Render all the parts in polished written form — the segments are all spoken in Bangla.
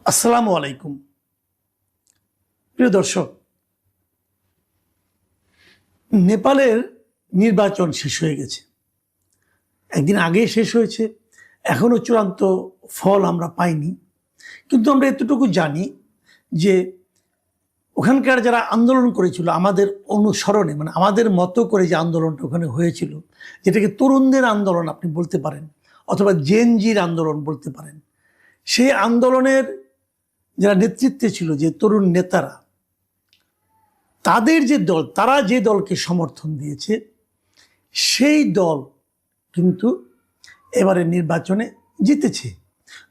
আসসালামু আলাইকুম প্রিয় দর্শক, নেপালের নির্বাচন শেষ হয়ে গেছে। একদিন আগে শেষ হয়েছে, এখনো চূড়ান্ত ফল আমরা পাইনি। কিন্তু আমরা এতটুকু জানি যে ওখানকার যারা আন্দোলন করেছিল আমাদের অনুসরণে, মানে আমাদের মতো করে যে আন্দোলনটা ওখানে হয়েছিল, যেটাকে তরুণদের আন্দোলন আপনি বলতে পারেন অথবা জেনজির আন্দোলন বলতে পারেন, সেই আন্দোলনের যারা নেতৃত্বে ছিল, যে তরুণ নেতারা, তাদের যে দল, তারা যে দলকে সমর্থন দিয়েছে, সেই দল কিন্তু এবারে নির্বাচনে জিতেছে।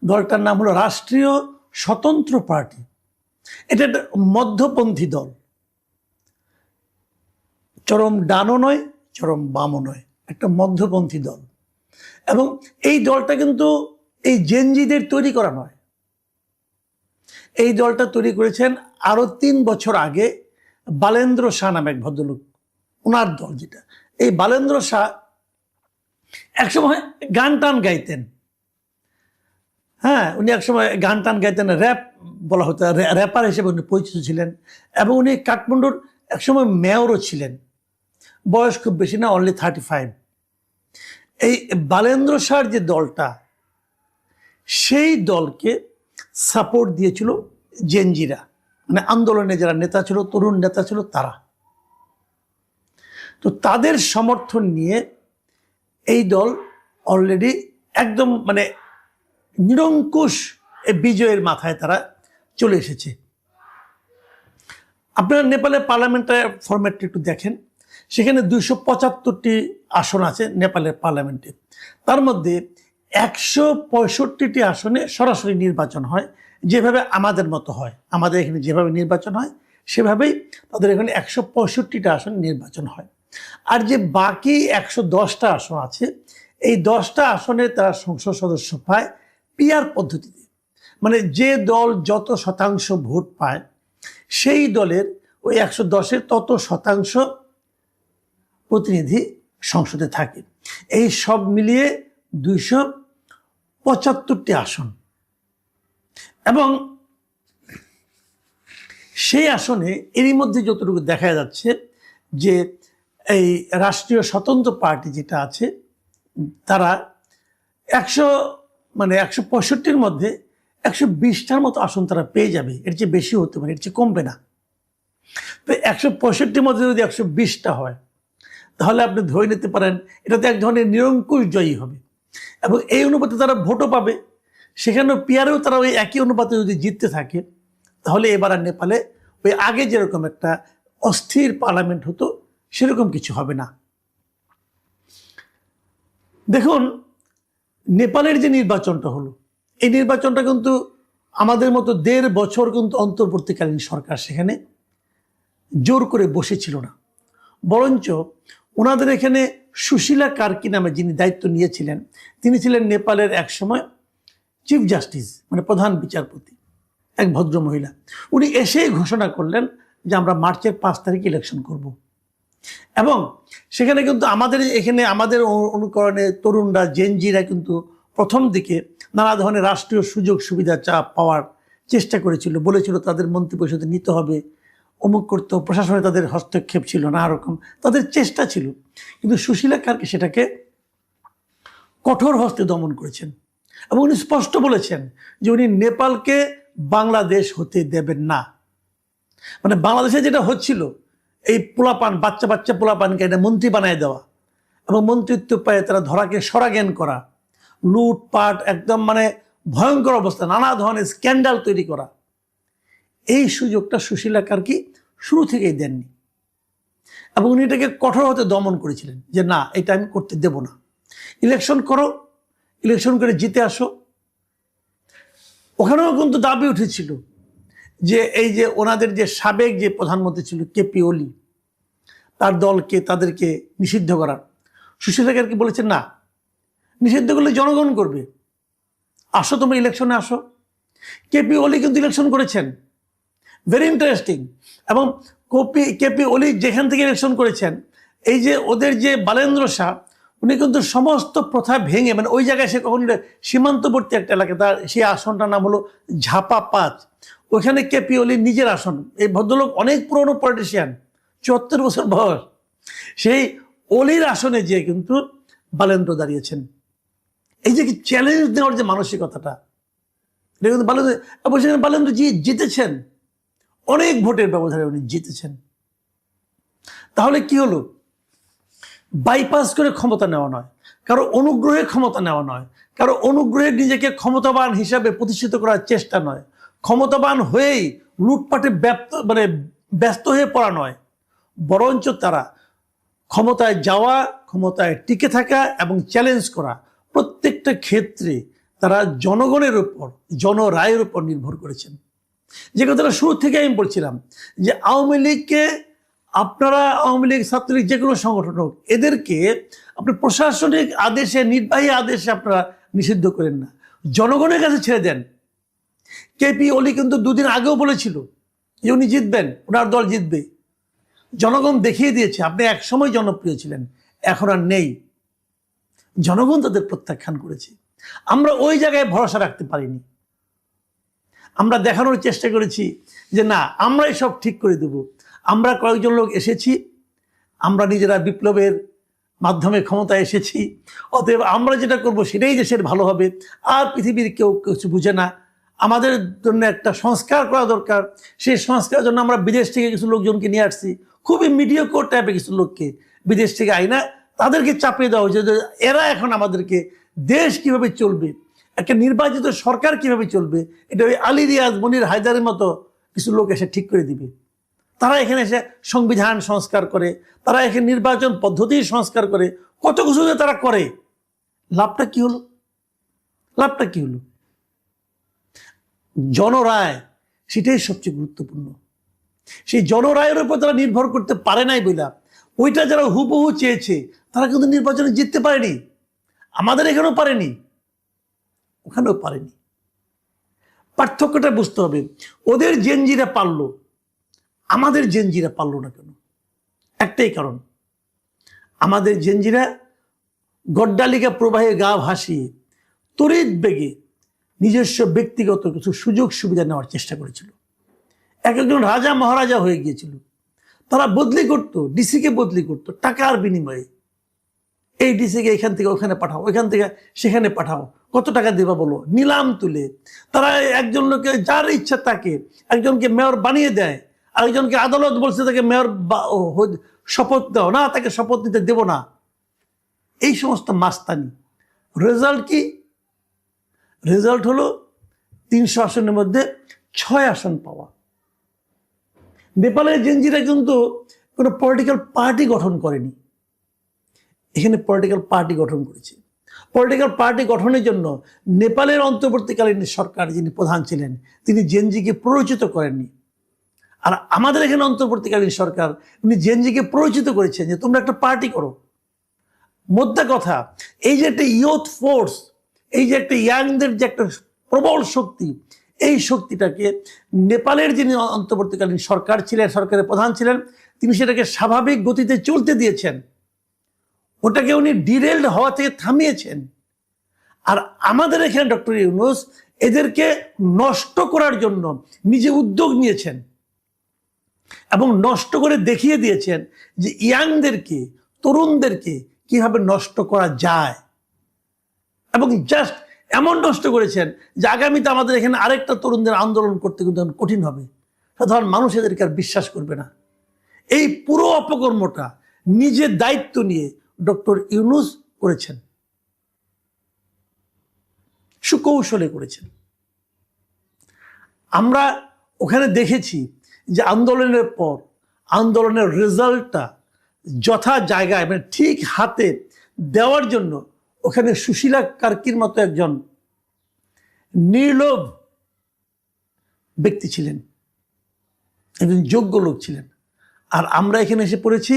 দলটার নাম হলো রাষ্ট্রীয় স্বতন্ত্র পার্টি। এটা একটা মধ্যপন্থী দল, চরম ডানও নয়, চরম বামও নয়, একটা মধ্যপন্থী দল। এবং এই দলটা কিন্তু এই জেনজিদের তৈরি করা নয়। এই দলটা তৈরি করেছেন আরো 3 বছর আগে বালেন্দ্র শাহ নামে এক ভদ্রলোক, ওনার দল যেটা। এই বালেন্দ্র শাহ একসময় গান টান গাইতেন। হ্যাঁ, উনি একসময় গান টান গাইতেন, র্যাপ বলা হতো, র্যাপার হিসেবে উনি পরিচিত ছিলেন। এবং উনি কাঠমান্ডুর একসময় মেয়রও ছিলেন। বয়স খুব বেশি না, অনলি 35। এই বালেন্দ্র শাহর যে দলটা, সেই দলকে সাপোর্ট দিয়েছিল জেনজিরা, মানে আন্দোলনে যারা নেতা ছিল, তরুণ নেতা ছিল, তারা। তো তাদের সমর্থন নিয়ে এই দল অলরেডি একদম মানে নিরঙ্কুশ বিজয়ের মাথায় তারা চলে এসেছে। আপনারা নেপালের পার্লামেন্টের ফরম্যাটটা একটু দেখেন। সেখানে 275টি আসন আছে নেপালের পার্লামেন্টে। তার মধ্যে 165টি আসনে সরাসরি নির্বাচন হয়, যেভাবে আমাদের মতো হয়। আমাদের এখানে যেভাবে নির্বাচন হয় সেভাবেই তাদের এখানে 165টা আসন নির্বাচন হয়। আর যে বাকি 110টা আসন আছে, এই 10টা আসনে তারা সংসদ সদস্য পায় পিআর পদ্ধতিতে। মানে যে দল যত শতাংশ ভোট পায়, সেই দলের ওই 110-এর তত শতাংশ প্রতিনিধি সংসদে থাকে। এই সব মিলিয়ে 275টি আসন। এবং সেই আসনে এরই মধ্যে যতটুকু দেখা যাচ্ছে যে এই রাষ্ট্রীয় স্বতন্ত্র পার্টি যেটা আছে, তারা 165-র মধ্যে 120টার মতো আসন তারা পেয়ে যাবে। এর চেয়ে বেশি হতে পারে, এর চেয়ে কমবে না। তো 165-র মধ্যে যদি 120টা হয়, তাহলে আপনি ধরে নিতে পারেন এটা তো এক ধরনের নিরঙ্কুশ জয়ী হবে। এবং এই অনুপাতে তারা ভোটও পাবে। সেখানেও পিয়ারেও তারা ওই একই অনুপাতে যদি জিততে থাকে, তাহলে এবার আর নেপালে ওই আগে যেরকম একটা অস্থির পার্লামেন্ট হতো, সেরকম কিছু হবে না। দেখুন, নেপালের যে নির্বাচনটা হলো, এই নির্বাচনটা কিন্তু আমাদের মতো 1.5 বছর কিন্তু অন্তর্বর্তীকালীন সরকার সেখানে জোর করে বসেছিল না। বরঞ্চ ওনাদের এখানে সুশীলা কার্কি নামে যিনি দায়িত্ব নিয়েছিলেন, তিনি ছিলেন নেপালের একসময় চিফ জাস্টিস, মানে প্রধান বিচারপতি, এক ভদ্র মহিলা। উনি এসেই ঘোষণা করলেন যে আমরা মার্চের 5 তারিখে ইলেকশন করব। এবং সেখানে কিন্তু আমাদের এখানে আমাদের অনুকরণে তরুণরা, জেনজিরা কিন্তু প্রথম দিকে নানা ধরনের রাষ্ট্রীয় সুযোগ সুবিধা পাওয়ার চেষ্টা করেছিল, বলেছিল তাদের মন্ত্রিপরিষদে নিতে হবে, অমুক করতে, প্রশাসনে তাদের হস্তক্ষেপ ছিল, নানা রকম তাদের চেষ্টা ছিল। কিন্তু সুশীলা কার্কি সেটাকে কঠোর হস্তে দমন করেছেন। এবং উনি স্পষ্ট বলেছেন যে উনি নেপালকে বাংলাদেশ হতে দেবেন না। মানে বাংলাদেশে যেটা হচ্ছিল, এই পোলাপান, বাচ্চা বাচ্চা পোলাপানকে এটা মন্ত্রী বানায় দেওয়া এবং মন্ত্রিত্ব পায়ে তারা ধরাকে সরাজ্ঞান করা, লুটপাট, একদম মানে ভয়ঙ্কর অবস্থা, নানা ধরনের স্ক্যান্ডাল তৈরি করা, এই সুযোগটা সুশীলা কার্কি শুরু থেকেই দেননি। এবং উনি এটাকে কঠোর হতে দমন করেছিলেন যে না, এটা আমি করতে দেব না। ইলেকশন করো, ইলেকশন করে জিতে আসো। ওখানেও কিন্তু দাবি উঠেছিল যে এই যে ওনাদের যে সাবেক যে প্রধানমন্ত্রী ছিল কেপি ওলি, তার দলকে, তাদেরকে নিষিদ্ধ করার। সুশীলা কার্কি বলেছেন না, নিষিদ্ধ করলে জনগণ করবে, আসো তোমরা ইলেকশনে আসো। কেপি ওলি কিন্তু ইলেকশন করেছেন, ভেরি ইন্টারেস্টিং। এবং কেপি ওলি যেখান থেকে ইলেকশন করেছেন, এই যে ওদের যে বালেন্দ্র শাহ, উনি কিন্তু সমস্ত প্রথা ভেঙে, মানে ওই জায়গায় সে কখন সীমান্তবর্তী একটা এলাকা, তার সেই আসনটার নাম হলো ঝাপা 5, ওইখানে কেপি ওলি নিজের আসন। এই ভদ্রলোক অনেক পুরনো পলিটিশিয়ান, 74 বছর বয়স, সেই অলির আসনে যে কিন্তু বালেন্দ্র দাঁড়িয়েছেন। এই যে চ্যালেঞ্জ দেওয়ার যে মানসিকতাটা, এটা কিন্তু বালেন্দ্র, এবং সেখানে বালেন্দ্র জি জিতেছেন, অনেক ভোটের ব্যবধানে উনি জিতেছেন। তাহলে কি হলো? বাইপাস করে ক্ষমতা নেওয়া নয়, কারো অনুগ্রহে ক্ষমতা নেওয়া নয়, কারো অনুগ্রহে নিজেকে ক্ষমতাবান হিসাবে প্রতিষ্ঠিত করার চেষ্টা নয়, ক্ষমতাবান হয়েই লুটপাটে ব্যস্ত হয়ে পড়া নয়, বরঞ্চ তারা ক্ষমতায় যাওয়া, ক্ষমতায় টিকে থাকা এবং চ্যালেঞ্জ করা, প্রত্যেকটা ক্ষেত্রে তারা জনগণের উপর, জনরায়ের উপর নির্ভর করেছেন। যে কথাটা শুরু থেকে আমি বলছিলাম যে আওয়ামী লীগকে আপনারা, আওয়ামী লীগ, ছাত্রলীগ, যে কোনো সংগঠন হোক, এদেরকে আপনি প্রশাসনিক আদেশে, নির্বাহী আদেশে আপনারা নিষিদ্ধ করেন না, জনগণের কাছে ছেড়ে দেন। কেপি ওলি কিন্তু 2 দিন আগেও বলেছিল যে উনি জিতবেন, ওনার দল জিতবে। জনগণ দেখিয়ে দিয়েছে আপনি একসময় জনপ্রিয় ছিলেন, এখন আর নেই। জনগণ তাদের প্রত্যাখ্যান করেছে। আমরা ওই জায়গায় ভরসা রাখতে পারিনি। আমরা দেখানোর চেষ্টা করেছি যে না, আমরাই সব ঠিক করে দেব। আমরা কয়েকজন লোক এসেছি, আমরা নিজেরা বিপ্লবের মাধ্যমে ক্ষমতায় এসেছি, অতএব আমরা যেটা করব সেটাই দেশের ভালো হবে, আর পৃথিবীর কেউ কিছু বুঝে না, আমাদের জন্য একটা সংস্কার করা দরকার। সেই সংস্কারের জন্য আমরা বিদেশ থেকে কিছু লোকজনকে নিয়ে আসছি, খুবই মিডিওকর টাইপের কিছু লোককে বিদেশ থেকে আইনা তাদেরকে চাপিয়ে দেওয়া হয়েছে যে এরা এখন আমাদেরকে দেশ কিভাবে চলবে, একটা নির্বাচিত সরকার কিভাবে চলবে, এটা ওই আলী রিয়াজ, মনির হায়দারের মতো কিছু লোক এসে ঠিক করে দিবে। তারা এখানে এসে সংবিধান সংস্কার করে, তারা এখানে নির্বাচন পদ্ধতি সংস্কার করে, কত কিছু যে তারা করে। লাভটা কি হলো? লাভটা কি হলো? জনরায়, সেটাই সবচেয়ে গুরুত্বপূর্ণ। সেই জনরায়ের উপর তারা নির্ভর করতে পারে নাই বইলা, ওইটা যারা হুবহু চেয়েছে তারা কিন্তু নির্বাচনে জিততে পারেনি। আমাদের এখানেও পারেনি, ওখানেও পারেনি। পার্থক্যটা বুঝতে হবে। ওদের জেনজিরা পারলো, আমাদের জেনজিরা পারলো না কেন? একটাই কারণ, আমাদের জেনজিরা গড্ডালিকা প্রবাহে গা ভাসিয়ে তড়িৎ বেগে নিজস্ব ব্যক্তিগত কিছু সুযোগ সুবিধা নেওয়ার চেষ্টা করেছিল। একজন রাজা মহারাজা হয়ে গিয়েছিল। তারা বদলি করতো, ডিসিকে বদলি করতো টাকার বিনিময়ে। এই ডিসিকে এখান থেকে ওখানে পাঠাও, ওইখান থেকে সেখানে পাঠাও, কত টাকা দেবা বলো, নিলাম তুলে তারা একজন লোকে যার ইচ্ছা তাকে একজনকে মেয়র বানিয়ে দেয়, আরেকজনকে আদালত বলছে তাকে মেয়র শপথ দাও, না তাকে শপথ নিতে দেব না। এই সমস্ত মাস্তানি। রেজাল্ট কি? রেজাল্ট হলো 300 আসনের মধ্যে 6 আসন পাওয়া। নেপালের জেনজিরা কিন্তু কোনো পলিটিক্যাল পার্টি গঠন করেনি, এখানে পলিটিক্যাল পার্টি গঠন করেছে। পলিটিক্যাল পার্টি গঠনের জন্য নেপালের অন্তর্বর্তীকালীন সরকার যিনি প্রধান ছিলেন তিনি জেনজিকে প্ররোচিত করেননি। আর আমাদের এখানে অন্তর্বর্তীকালীন সরকার উনি জেনজিকে প্ররোচিত করেছেন যে তোমরা একটা পার্টি করো। মোদ্দা কথা, এই যে একটা ইয়ুথ ফোর্স, এই যে একটা ইয়াংদের যে একটা প্রবল শক্তি, এই শক্তিটাকে নেপালের যিনি অন্তর্বর্তীকালীন সরকার ছিলেন, সরকারের প্রধান ছিলেন, তিনি সেটাকে স্বাভাবিক গতিতে চলতে দিয়েছেন, ওটাকে উনি ডিরেলড হওয়া থেকে থামিয়েছেন। আর আমাদের এখানে ডক্টর ইউনূস এদেরকে নষ্ট করার জন্য নিজে উদ্যোগ নিয়েছেন এবং নষ্ট করে দেখিয়ে দিয়েছেন যে ইয়াংদেরকে, তরুণদেরকে কিভাবে নষ্ট করা যায়। এবং জাস্ট এমন নষ্ট করেছেন যে আগামীতে আমাদের এখানে আরেকটা তরুণদের আন্দোলন করতে কিন্তু কঠিন হবে, সাধারণ মানুষ এদেরকে আর বিশ্বাস করবে না। এই পুরো অপকর্মটা নিজের দায়িত্ব নিয়ে ডক্টর ইউনূস করেছেন, সুকৌশলে করেছেন। আমরা ওখানে দেখেছি যে আন্দোলনের পর আন্দোলনের রেজাল্টটা যথা জায়গায়, মানে ঠিক হাতে দেওয়ার জন্য ওখানে সুশীলা কার্কির মতো একজন নির্লোভ ব্যক্তি ছিলেন, একজন যোগ্য লোক ছিলেন। আর আমরা এখানে এসে পড়েছি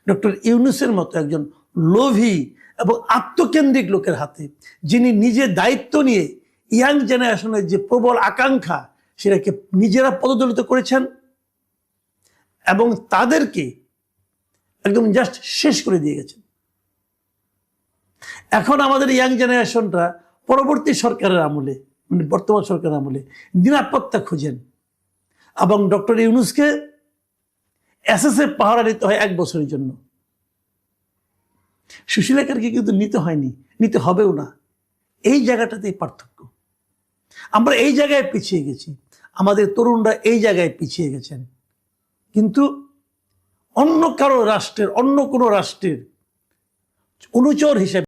ডক্টর ইউনূসের মতো একজন লোভী এবং আত্মকেন্দ্রিক লোকের হাতে, যিনি নিজে দায়িত্ব নিয়ে ইয়াং জেনারেশনের যে প্রবল আকাঙ্ক্ষা সেটাকে নিজেরা পদদলিত করেছেন এবং তাদেরকে একদম জাস্ট শেষ করে দিয়ে গেছেন। এখন আমাদের ইয়াং জেনারেশনটা পরবর্তী সরকারের আমলে, মানে বর্তমান সরকারের আমলে নিরাপত্তা খুঁজেন, এবং ডক্টর ইউনূসকে এসএসএফ পাহারা নিতে হয় 1 বছরের জন্য। সুশীলাকে কিন্তু নিতে হয়নি, নিতে হবেও না। এই জায়গাটাতেই পার্থক্য। আমরা এই জায়গায় পিছিয়ে গেছি, আমাদের তরুণরা এই জায়গায় পিছিয়ে গেছেন। কিন্তু অন্য কারো রাষ্ট্রের, অন্য কোনো রাষ্ট্রের অনুচর হিসেবে